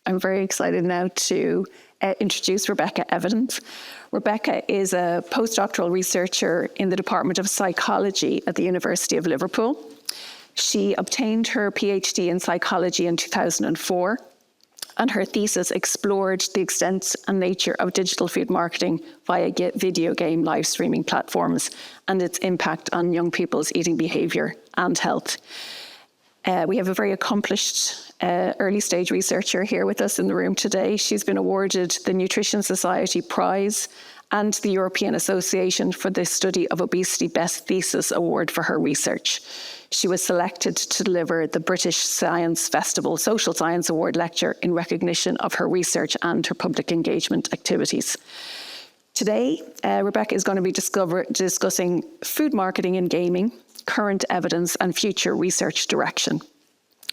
I'm very excited now to introduce Rebecca Evans. Rebecca is a postdoctoral researcher in the Department of Psychology at the University of Liverpool. She obtained her PhD in psychology in 2004, and her thesis explored the extent and nature of digital food marketing via video game live streaming platforms and its impact on young people's eating behaviour and health. We have a very accomplished early stage researcher here with us in the room today. She's been awarded the Nutrition Society Prize and the European Association for the Study of Obesity Best Thesis Award for her research. She was selected to deliver the British Science Festival Social Science Award lecture in recognition of her research and her public engagement activities. Today, Rebecca is going to be discussing food marketing in gaming, current evidence and future research direction.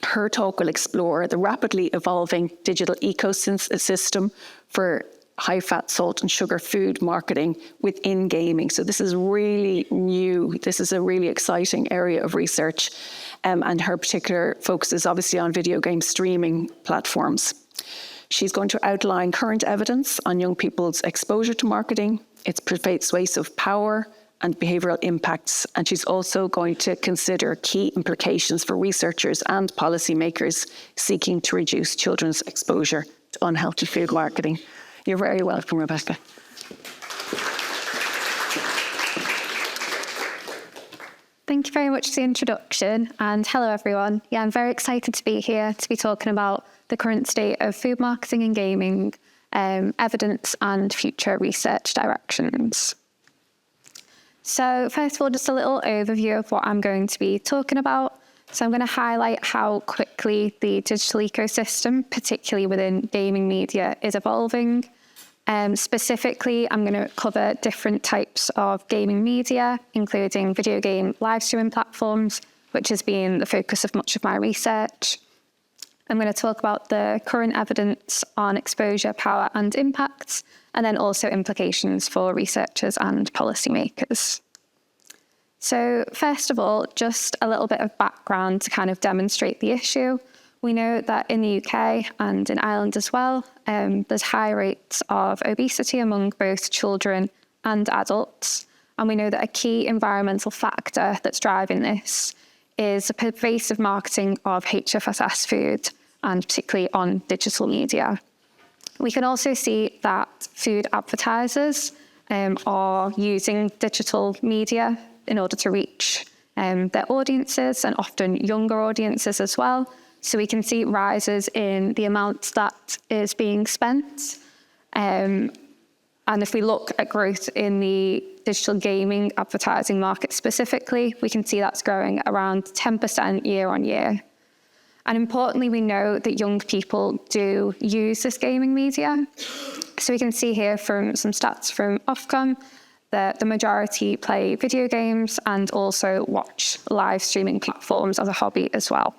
Her talk will explore the rapidly evolving digital ecosystem for high-fat, salt and sugar food marketing within gaming. So this is really new. This is a really exciting area of research. And her particular focus is obviously on video game streaming platforms. She's going to outline current evidence on young people's exposure to marketing, its persuasive power and behavioural impacts. And she's also going to consider key implications for researchers and policymakers seeking to reduce children's exposure to unhealthy food marketing. You're very welcome, Rebecca. Thank you very much for the introduction, and hello everyone. Yeah, I'm very excited to be here to be talking about the current state of food marketing and gaming, evidence and future research directions. So first of all, just a little overview of what I'm going to be talking about. So I'm going to highlight how quickly the digital ecosystem, particularly within gaming media, is evolving. Specifically, I'm going to cover different types of gaming media, including video game live streaming platforms, which has been the focus of much of my research. I'm going to talk about the current evidence on exposure, power and impacts, and then also implications for researchers and policymakers. So first of all, just a little bit of background to kind of demonstrate the issue. We know that in the UK and in Ireland as well, there's high rates of obesity among both children and adults. And we know that a key environmental factor that's driving this is the pervasive marketing of HFSS food, and particularly on digital media. We can also see that food advertisers are using digital media in order to reach their audiences, and often younger audiences as well. So we can see rises in the amount that is being spent. And if we look at growth in the digital gaming advertising market specifically, we can see that's growing around 10% year on year. And importantly, we know that young people do use this gaming media. So we can see here from some stats from Ofcom that the majority play video games and also watch live streaming platforms as a hobby as well.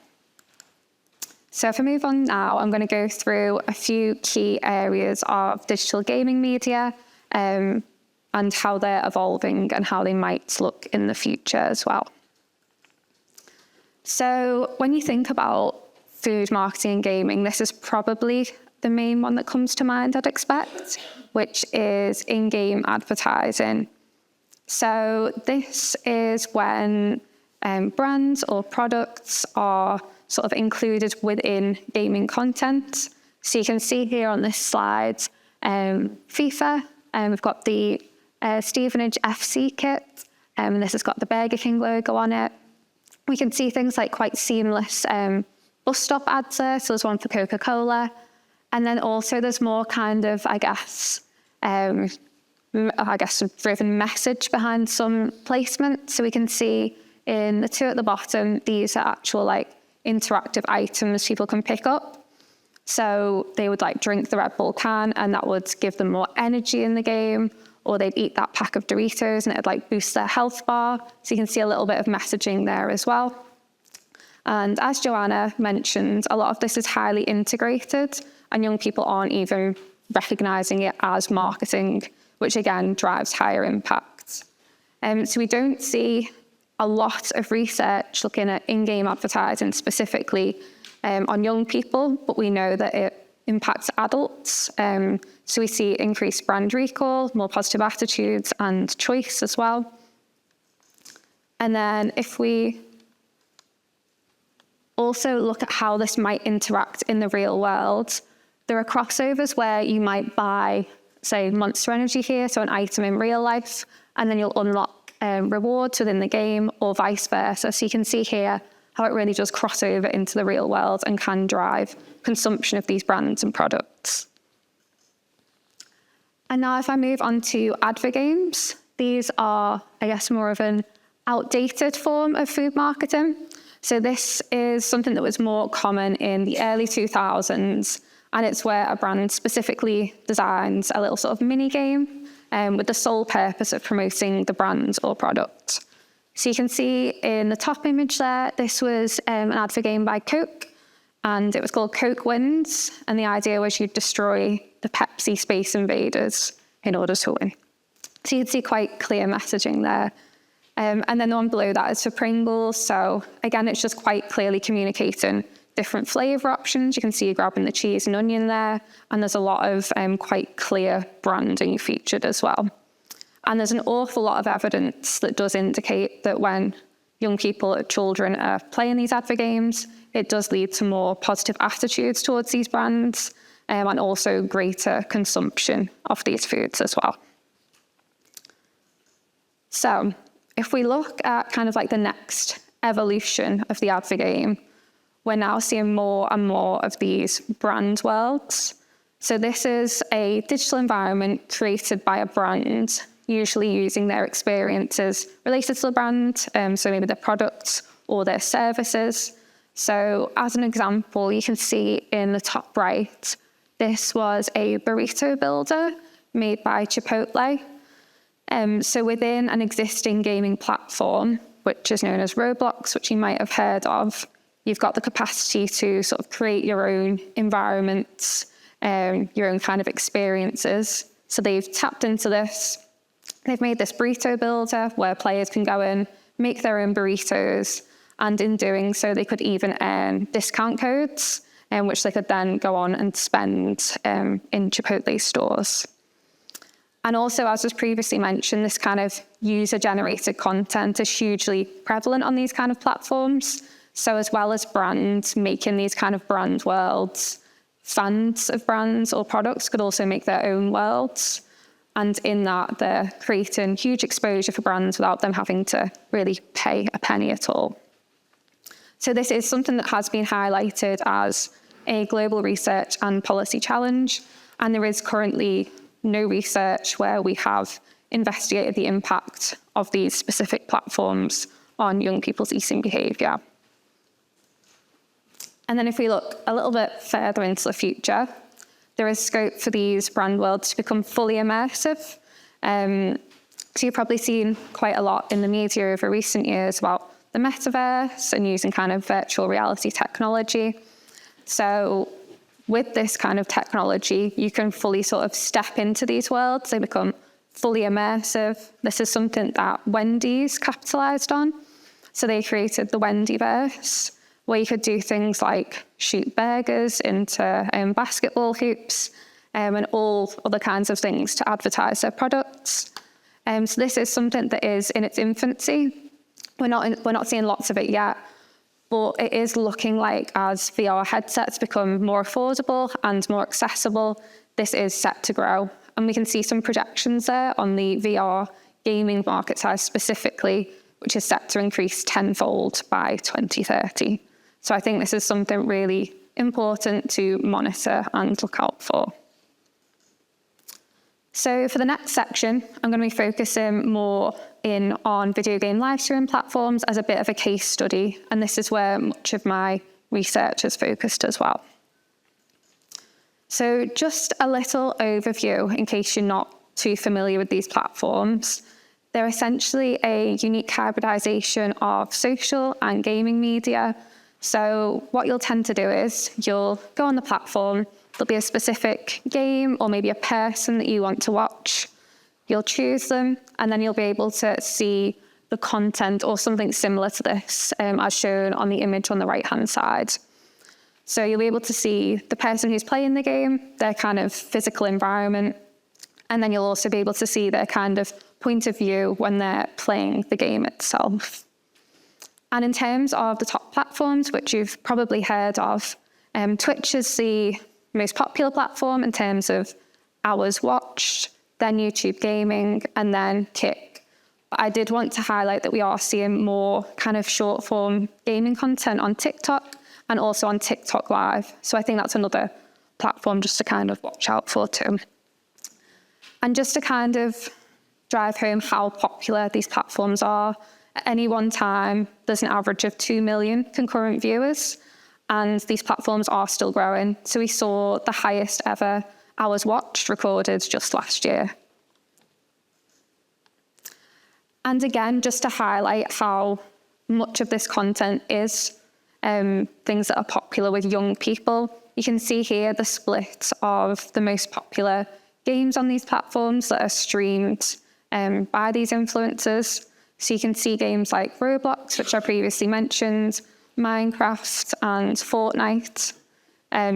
So if I move on now, I'm going to go through a few key areas of digital gaming media and how they're evolving and how they might look in the future as well. So when you think about food marketing and gaming, this is probably the main one that comes to mind, I'd expect, which is in-game advertising. So this is when brands or products are sort of included within gaming content. So you can see here on this slide, FIFA, we've got the Stevenage FC kit, and this has got the Burger King logo on it. We can see things like quite seamless bus stop ads there, so there's one for Coca-Cola. And then also there's more kind of, driven message behind some placement. So we can see in the two at the bottom, these are actual interactive items people can pick up. So they would drink the Red Bull can, and that would give them more energy in the game, or they'd eat that pack of Doritos and it'd boost their health bar. So you can see a little bit of messaging there as well. And as Joanna mentioned, a lot of this is highly integrated, and young people aren't even recognizing it as marketing, which again drives higher impact. So we don't see a lot of research looking at in-game advertising specifically on young people, but we know that it impacts adults. So we see increased brand recall, more positive attitudes and choice as well. And then if we also look at how this might interact in the real world, there are crossovers where you might buy, say, Monster Energy here, so an item in real life, and then you'll unlock rewards within the game, or vice versa. So you can see here how it really does cross over into the real world and can drive consumption of these brands and products. And now if I move on to advert games, these are, I guess, more of an outdated form of food marketing. So this is something that was more common in the early 2000s, and it's where a brand specifically designs a little sort of mini game with the sole purpose of promoting the brand or product. So you can see in the top image there, this was an ad for game by Coke, and it was called Coke Wins, and the idea was you'd destroy the Pepsi Space Invaders in order to win. So you can see quite clear messaging there. And then the one below that is for Pringles. So again, it's just quite clearly communicating different flavour options. You can see you grabbing the cheese and onion there, and there's a lot of quite clear branding featured as well. And there's an awful lot of evidence that does indicate that when young people, children, are playing these advert games, it does lead to more positive attitudes towards these brands and also greater consumption of these foods as well. So if we look at kind of like the next evolution of the advert game, we're now seeing more and more of these brand worlds. So this is a digital environment created by a brand, usually using their experiences related to the brand, so maybe their products or their services. So as an example, you can see in the top right, this was a burrito builder made by Chipotle. So within an existing gaming platform, which is known as Roblox, which you might have heard of, you've got the capacity to sort of create your own environments, your own kind of experiences. So they've tapped into this. They've made this burrito builder where players can go in, make their own burritos, and in doing so, they could even earn discount codes, which they could then go on and spend in Chipotle stores. And also, as was previously mentioned, this kind of user-generated content is hugely prevalent on these kind of platforms. So as well as brands making these kind of brand worlds, fans of brands or products could also make their own worlds. And in that, they're creating huge exposure for brands without them having to really pay a penny at all. So this is something that has been highlighted as a global research and policy challenge. And there is currently no research where we have investigated the impact of these specific platforms on young people's eating behaviour. And then if we look a little bit further into the future, there is scope for these brand worlds to become fully immersive. So you've probably seen quite a lot in the media over recent years about the metaverse and using kind of virtual reality technology. So with this kind of technology, you can fully sort of step into these worlds. They become fully immersive. This is something that Wendy's capitalised on. So they created the Wendyverse, where you could do things like shoot burgers into basketball hoops and all other kinds of things to advertise their products. So this is something that is in its infancy. We're not seeing lots of it yet, but it is looking like as VR headsets become more affordable and more accessible, this is set to grow. And we can see some projections there on the VR gaming market size specifically, which is set to increase tenfold by 2030. So I think this is something really important to monitor and look out for. So for the next section, I'm going to be focusing more in on video game live streaming platforms as a bit of a case study, and this is where much of my research is focused as well. So just a little overview in case you're not too familiar with these platforms. They're essentially a unique hybridization of social and gaming media. So what you'll tend to do is you'll go on the platform, there'll be a specific game or maybe a person that you want to watch. You'll choose them, and then you'll be able to see the content or something similar to this as shown on the image on the right-hand side. So you'll be able to see the person who's playing the game, their kind of physical environment, and then you'll also be able to see their kind of point of view when they're playing the game itself. And in terms of the top platforms, which you've probably heard of, Twitch is the most popular platform in terms of hours watched, then YouTube Gaming, and then Kick. But I did want to highlight that we are seeing more kind of short form gaming content on TikTok and also on TikTok Live. So I think that's another platform just to kind of watch out for too. And just to kind of drive home how popular these platforms are, at any one time, there's an average of 2 million concurrent viewers, and these platforms are still growing. So we saw the highest ever hours watched recorded just last year. And again, just to highlight how much of this content is things that are popular with young people, you can see here the split of the most popular games on these platforms that are streamed by these influencers. So you can see games like Roblox, which I previously mentioned, Minecraft and Fortnite.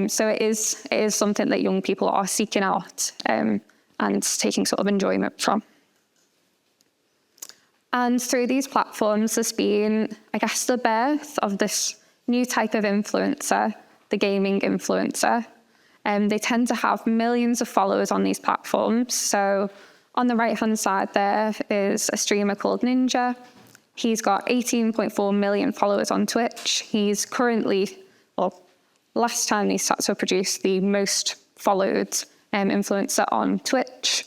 So it is something that young people are seeking out and taking sort of enjoyment from. And through these platforms, there's been, I guess, the birth of this new type of influencer, the gaming influencer. They tend to have millions of followers on these platforms. So on the right-hand side there is a streamer called Ninja. He's got 18.4 million followers on Twitch. He's currently, well, last time these stats were produced, the most followed influencer on Twitch.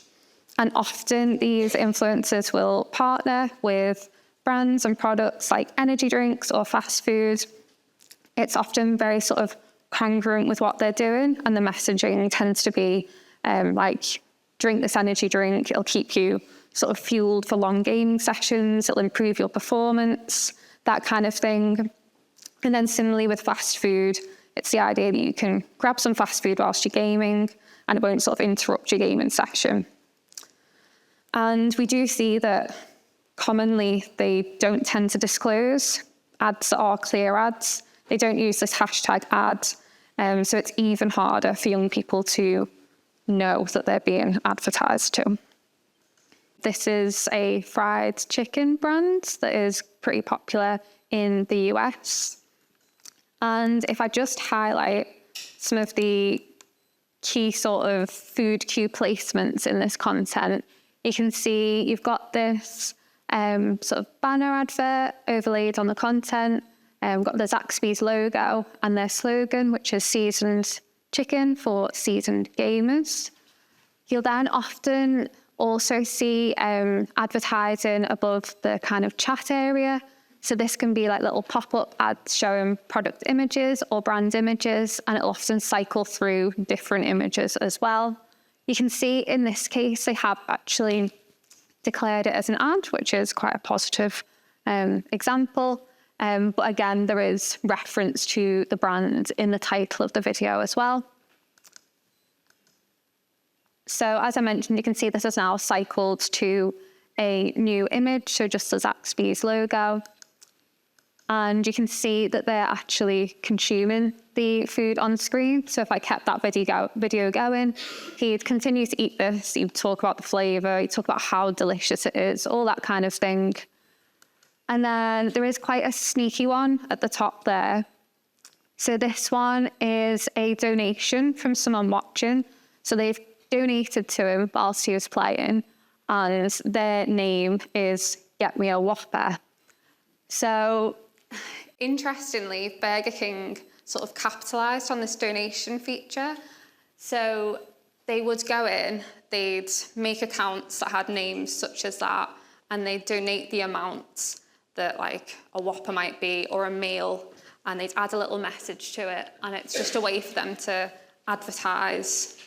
And often these influencers will partner with brands and products like energy drinks or fast food. It's often very sort of congruent with what they're doing, and the messaging tends to be like, drink this energy drink, it'll keep you sort of fueled for long gaming sessions, it'll improve your performance, that kind of thing. And then similarly with fast food, it's the idea that you can grab some fast food whilst you're gaming and it won't sort of interrupt your gaming session. And we do see that commonly they don't tend to disclose ads that are clear ads. They don't use this hashtag ad. So it's even harder for young people to know that they're being advertised to. This is a fried chicken brand that is pretty popular in the US. And if I just highlight some of the key sort of food cue placements in this content, you can see you've got this sort of banner advert overlaid on the content. We've got the Zaxby's logo and their slogan, which is seasoned chicken for seasoned gamers. You'll then often also see advertising above the kind of chat area. So this can be like little pop-up ads showing product images or brand images, and it'll often cycle through different images as well. You can see in this case, they have actually declared it as an ad, which is quite a positive example. But again, there is reference to the brand in the title of the video as well. So as I mentioned, you can see this is now cycled to a new image, so just the Zaxby's logo. And you can see that they're actually consuming the food on screen. So if I kept that video going, he'd continue to eat this, he'd talk about the flavour, he'd talk about how delicious it is, all that kind of thing. And then there is quite a sneaky one at the top there. So this one is a donation from someone watching. So they've donated to him whilst he was playing, and their name is Get Me a Whopper. So interestingly, Burger King sort of capitalised on this donation feature. So they would go in, they'd make accounts that had names such as that, and they'd donate the amount that like a Whopper might be or a meal, and they'd add a little message to it, and it's just a way for them to advertise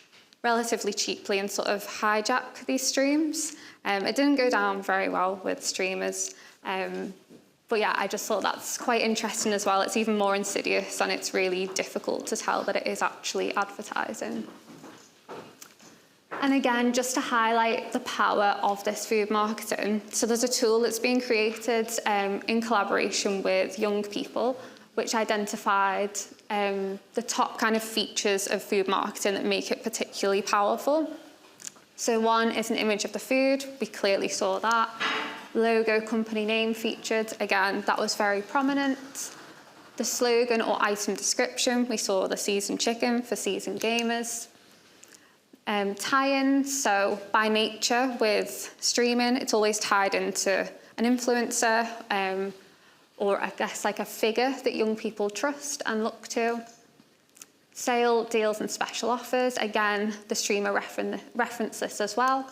relatively cheaply and sort of hijack these streams. It didn't go down very well with streamers, but yeah, I just thought that's quite interesting as well. It's even more insidious, and it's really difficult to tell that it is actually advertising. And again, just to highlight the power of this food marketing. So there's a tool that's being created in collaboration with young people which identified the top kind of features of food marketing that make it particularly powerful. So one is an image of the food. We clearly saw that. Logo, company name featured. Again, that was very prominent. The slogan or item description, we saw the seasoned chicken for seasoned gamers. Tie-ins, so by nature with streaming, it's always tied into an influencer or I guess like a figure that young people trust and look to. Sale, deals and special offers, again, the streamer referenced this as well.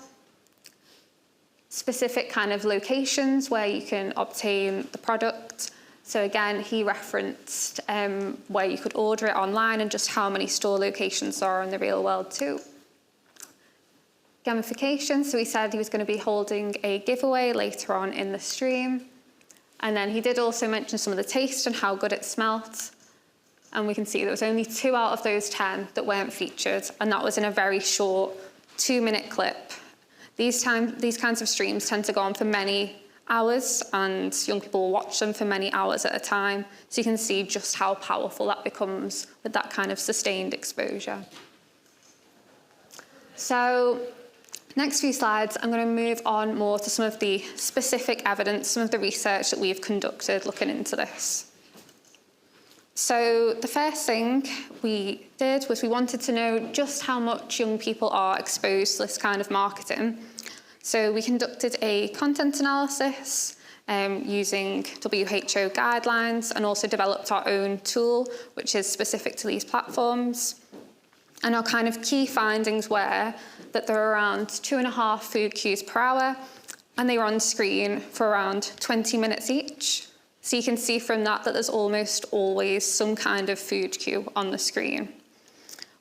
Specific kind of locations where you can obtain the product. So again, he referenced where you could order it online and just how many store locations there are in the real world too. Gamification, so he said he was going to be holding a giveaway later on in the stream. And then he did also mention some of the taste and how good it smelt. And we can see there was only 2 out of those 10 that weren't featured, and that was in a very short 2-minute clip. These kinds of streams tend to go on for many hours, and young people will watch them for many hours at a time. So you can see just how powerful that becomes with that kind of sustained exposure. So next few slides, I'm going to move on more to some of the specific evidence, some of the research that we've conducted looking into this. So the first thing we did was we wanted to know just how much young people are exposed to this kind of marketing. So we conducted a content analysis using WHO guidelines and also developed our own tool, which is specific to these platforms. And our kind of key findings were that there were around 2.5 food cues per hour, and they were on screen for around 20 minutes each. So you can see from that that there's almost always some kind of food cue on the screen.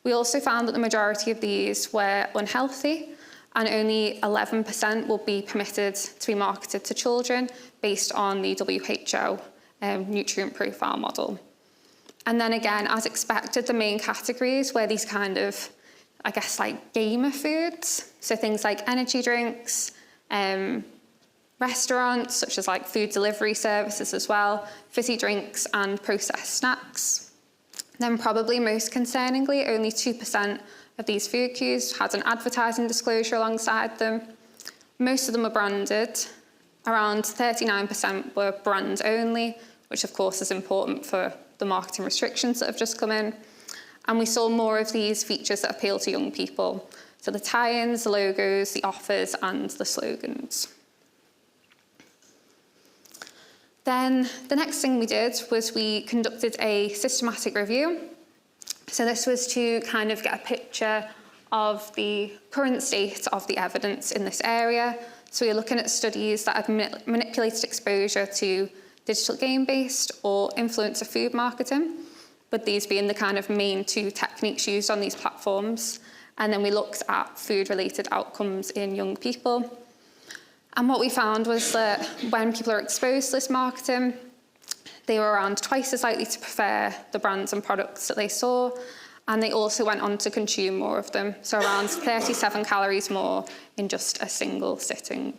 We also found that the majority of these were unhealthy, and only 11% will be permitted to be marketed to children based on the WHO nutrient profile model. And then again, as expected, the main categories were these kind of, I guess, like gamer foods. So things like energy drinks, restaurants, such as like food delivery services as well, fizzy drinks and processed snacks. Then probably most concerningly, only 2% of these food cues had an advertising disclosure alongside them. Most of them were branded. Around 39% were brand only, which of course is important for the marketing restrictions that have just come in. And we saw more of these features that appeal to young people. So the tie-ins, the logos, the offers, and the slogans. Then the next thing we did was we conducted a systematic review. So this was to kind of get a picture of the current state of the evidence in this area. So we're looking at studies that have manipulated exposure to digital game-based or influencer food marketing, with these being the kind of main 2 techniques used on these platforms. And then we looked at food-related outcomes in young people. And what we found was that when people are exposed to this marketing, they were around twice as likely to prefer the brands and products that they saw, and they also went on to consume more of them, so around 37 calories more in just a single sitting.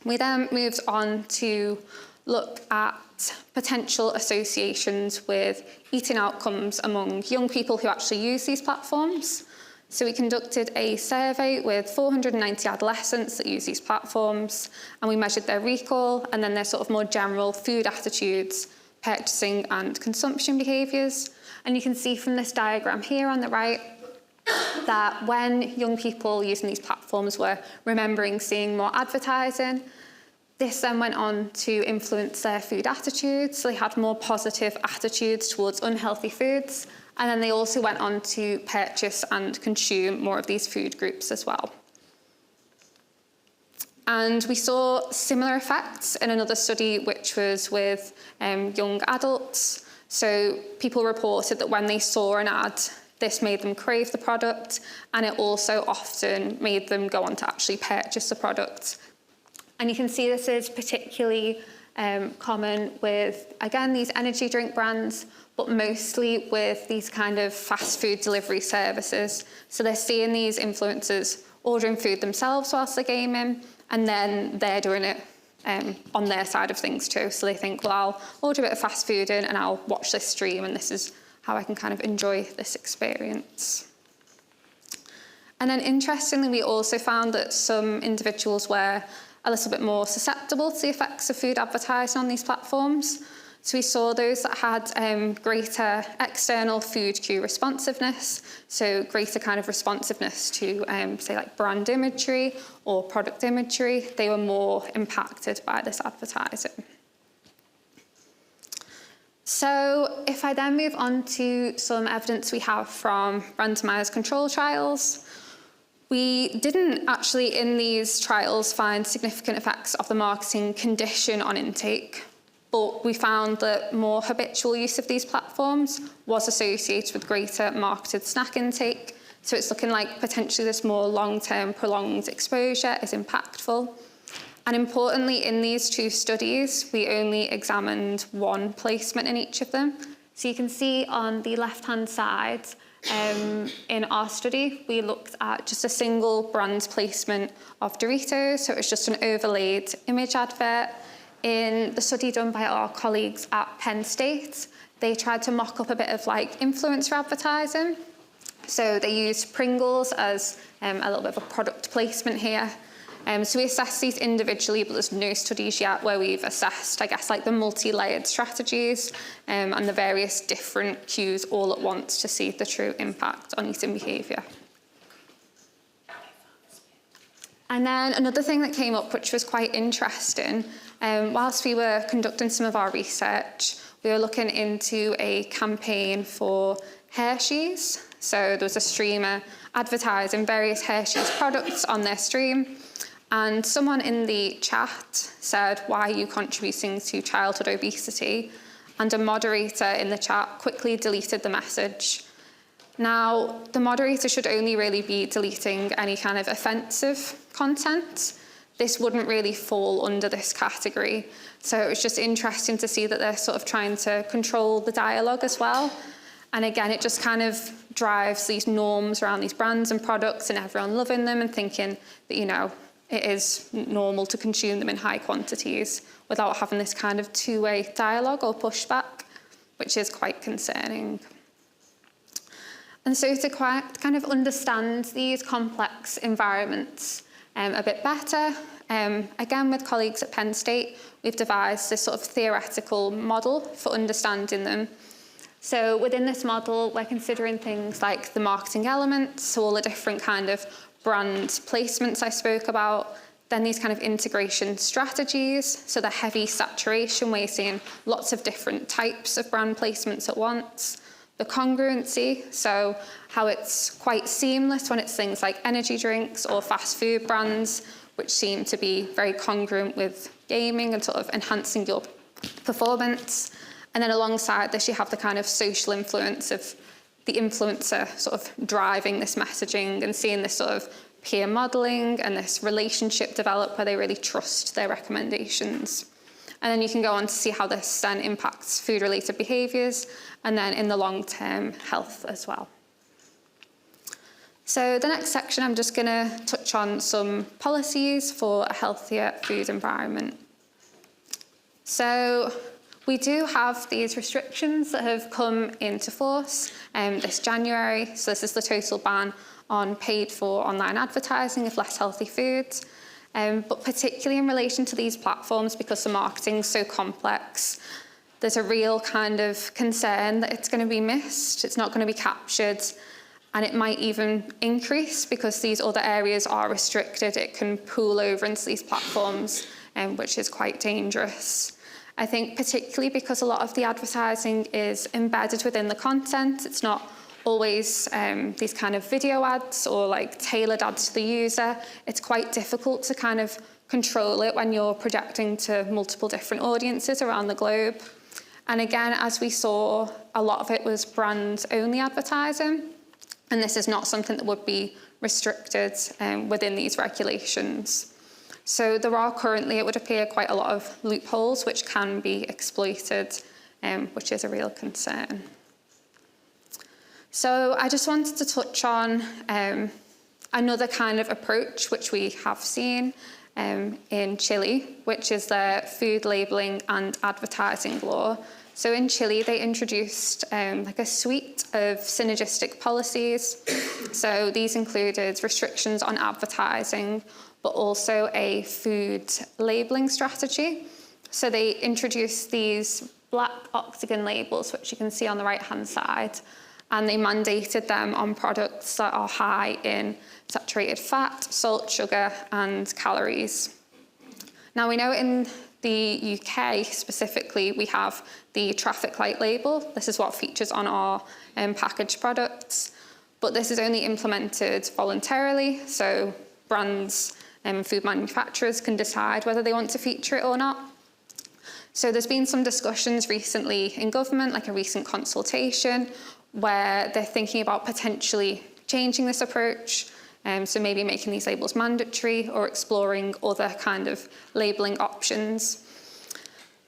We then moved on to look at potential associations with eating outcomes among young people who actually use these platforms. So we conducted a survey with 490 adolescents that use these platforms, and we measured their recall and then their sort of more general food attitudes, purchasing and consumption behaviours. And you can see from this diagram here on the right that when young people using these platforms were remembering seeing more advertising, this then went on to influence their food attitudes. So they had more positive attitudes towards unhealthy foods. And then they also went on to purchase and consume more of these food groups as well. And we saw similar effects in another study, which was with young adults. So people reported that when they saw an ad, this made them crave the product, and it also often made them go on to actually purchase the product. And you can see this is particularly common with, again, these energy drink brands, but mostly with these kind of fast food delivery services. So they're seeing these influencers ordering food themselves whilst they're gaming, and then they're doing it on their side of things too. So they think, well, I'll order a bit of fast food in and I'll watch this stream, and this is how I can kind of enjoy this experience. And then interestingly, we also found that some individuals were a little bit more susceptible to the effects of food advertising on these platforms. So we saw those that had greater external food cue responsiveness, so greater kind of responsiveness to, say, like brand imagery or product imagery. They were more impacted by this advertising. So if I then move on to some evidence we have from randomised control trials, we didn't actually in these trials find significant effects of the marketing condition on intake, but we found that more habitual use of these platforms was associated with greater marketed snack intake. So it's looking like potentially this more long-term prolonged exposure is impactful. And importantly, in these two studies, we only examined one placement in each of them. So you can see on the left-hand side, in our study, we looked at just a single brand placement of Doritos. So it was just an overlaid image advert. In the study done by our colleagues at Penn State, they tried to mock up a bit of like influencer advertising. So they used Pringles as a little bit of a product placement here. So we assessed these individually, but there's no studies yet where we've assessed, I guess, like the multi-layered strategies and the various different cues all at once to see the true impact on eating behaviour. And then another thing that came up, which was quite interesting, whilst we were conducting some of our research, we were looking into a campaign for Hershey's. So there was a streamer advertising various Hershey's products on their stream. And someone in the chat said, "Why are you contributing to childhood obesity?" And a moderator in the chat quickly deleted the message. Now, the moderator should only really be deleting any kind of offensive content. This wouldn't really fall under this category. So it was just interesting to see that they're sort of trying to control the dialogue as well. And again, it just kind of drives these norms around these brands and products and everyone loving them and thinking that, you know, it is normal to consume them in high quantities without having this kind of two-way dialogue or pushback, which is quite concerning. And so to kind of understand these complex environments a bit better, again with colleagues at Penn State, we've devised this sort of theoretical model for understanding them. So within this model, we're considering things like the marketing elements, so all the different kind of brand placements I spoke about, then these kind of integration strategies, so the heavy saturation where you're seeing lots of different types of brand placements at once, the congruency, so how it's quite seamless when it's things like energy drinks or fast food brands, which seem to be very congruent with gaming and sort of enhancing your performance. And then alongside this, you have the kind of social influence of the influencer sort of driving this messaging and seeing this sort of peer modelling and this relationship develop where they really trust their recommendations. And then you can go on to see how this then impacts food-related behaviours and then in the long-term health as well. So the next section, I'm just going to touch on some policies for a healthier food environment. So we do have these restrictions that have come into force this January. So this is the total ban on paid-for online advertising of less healthy foods. But particularly in relation to these platforms, because the marketing is so complex, there's a real kind of concern that it's going to be missed, it's not going to be captured, and it might even increase because these other areas are restricted. It can pool over into these platforms, which is quite dangerous. I think particularly because a lot of the advertising is embedded within the content. It's not always these kind of video ads or like tailored ads to the user. It's quite difficult to kind of control it when you're projecting to multiple different audiences around the globe. And again, as we saw, a lot of it was brand-only advertising. And this is not something that would be restricted within these regulations. So there are currently, it would appear, quite a lot of loopholes which can be exploited, which is a real concern. So I just wanted to touch on another kind of approach which we have seen, in Chile, which is their food labelling and advertising law. So in Chile, they introduced like a suite of synergistic policies. So these included restrictions on advertising, but also a food labelling strategy. So they introduced these black octagon labels, which you can see on the right-hand side, and they mandated them on products that are high in saturated fat, salt, sugar, and calories. Now, we know in the UK specifically, we have the traffic light label. This is what features on our packaged products, but this is only implemented voluntarily, so brands and food manufacturers can decide whether they want to feature it or not. So there's been some discussions recently in government, like a recent consultation, where they're thinking about potentially changing this approach, so maybe making these labels mandatory or exploring other kind of labelling options.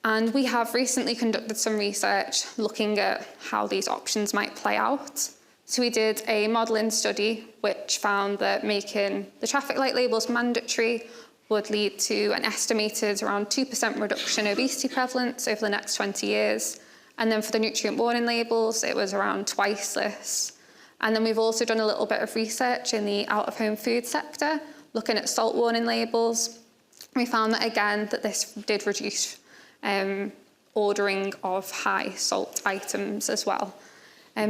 And we have recently conducted some research looking at how these options might play out. So we did a modelling study which found that making the traffic light labels mandatory would lead to an estimated around 2% reduction in obesity prevalence over the next 20 years. And then for the nutrient warning labels, it was around twice this. And then we've also done a little bit of research in the out-of-home food sector, looking at salt warning labels. We found that, again, that this did reduce ordering of high salt items as well.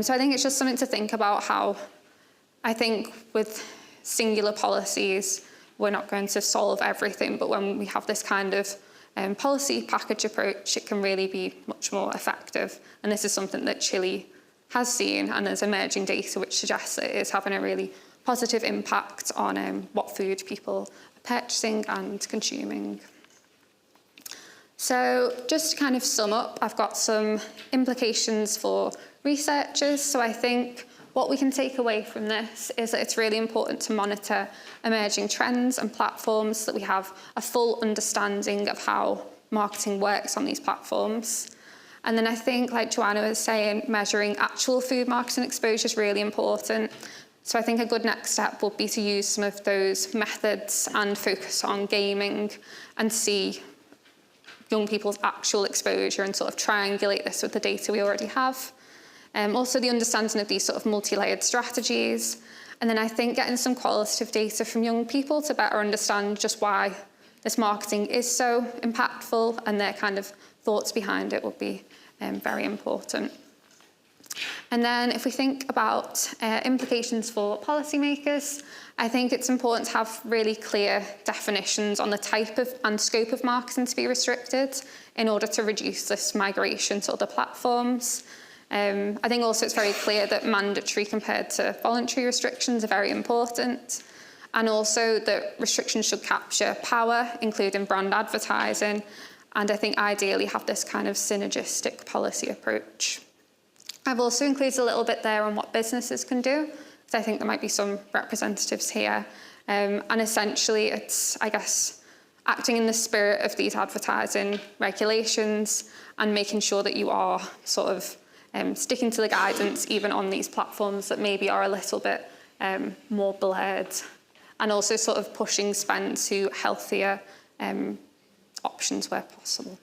So I think it's just something to think about, how I think with singular policies, we're not going to solve everything, but when we have this kind of policy package approach, it can really be much more effective. And this is something that Chile has seen, and there's emerging data which suggests that it is having a really positive impact on what food people are purchasing and consuming. So just to kind of sum up, I've got some implications for researchers. So I think what we can take away from this is that it's really important to monitor emerging trends and platforms so that we have a full understanding of how marketing works on these platforms. And then I think, like Joanna was saying, measuring actual food marketing exposure is really important. So I think a good next step would be to use some of those methods and focus on gaming and see young people's actual exposure and sort of triangulate this with the data we already have. Also the understanding of these sort of multi-layered strategies. And then I think getting some qualitative data from young people to better understand just why this marketing is so impactful, and their kind of thoughts behind it will be very important. And then if we think about implications for policymakers, I think it's important to have really clear definitions on the type of and scope of marketing to be restricted in order to reduce this migration to other platforms. I think also it's very clear that mandatory compared to voluntary restrictions are very important, and also that restrictions should capture power, including brand advertising, and I think ideally have this kind of synergistic policy approach. I've also included a little bit there on what businesses can do, because I think there might be some representatives here. And essentially it's, I guess, acting in the spirit of these advertising regulations and making sure that you are sort of sticking to the guidance even on these platforms that maybe are a little bit more blurred, and also sort of pushing spend to healthier options where possible.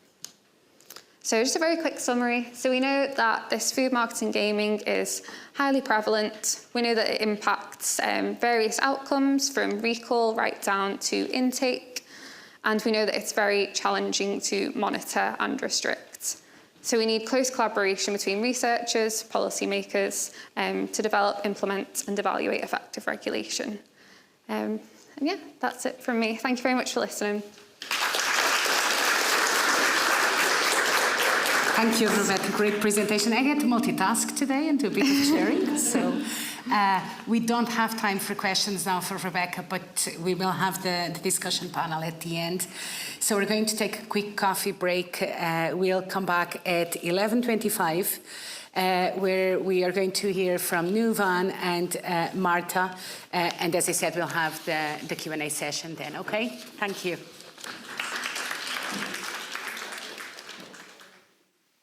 So just a very quick summary. So we know that this food marketing gaming is highly prevalent. We know that it impacts various outcomes from recall right down to intake. And we know that it's very challenging to monitor and restrict. So we need close collaboration between researchers, policymakers to develop, implement and evaluate effective regulation. And yeah, that's it from me. Thank you very much for listening. Thank you, Rebecca. Great presentation. I get to multitask today and do a bit of sharing. So we don't have time for questions now for Rebecca, but we will have the discussion panel at the end. So we're going to take a quick coffee break. We'll come back at 11:25, where we are going to hear from Nuvan and Marta. And as I said, we'll have the Q&A session then, okay? Thank you.